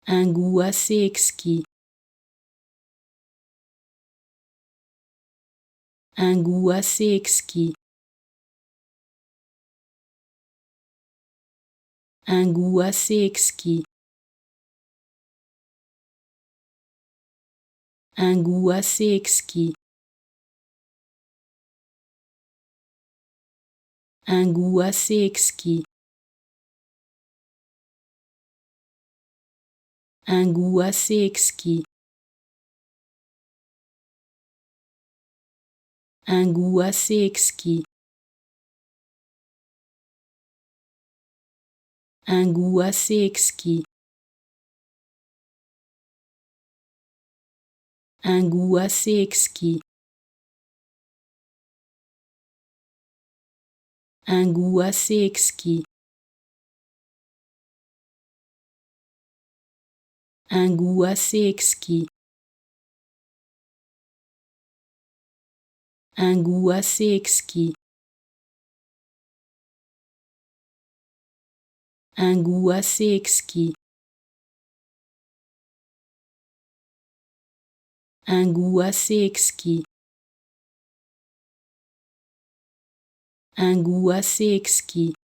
Un goût assez exquis. Un goût assez exquis. Un goût assez exquis. Un goût assez exquis. Un goût assez exquis. Un goût assez exquis. Un goût assez exquis. Un goût assez exquis. Un goût assez exquis. Un goût assez exquis. Un goût assez exquis. Un goût assez exquis. Un goût assez exquis. Un goût assez exquis. Un goût assez exquis.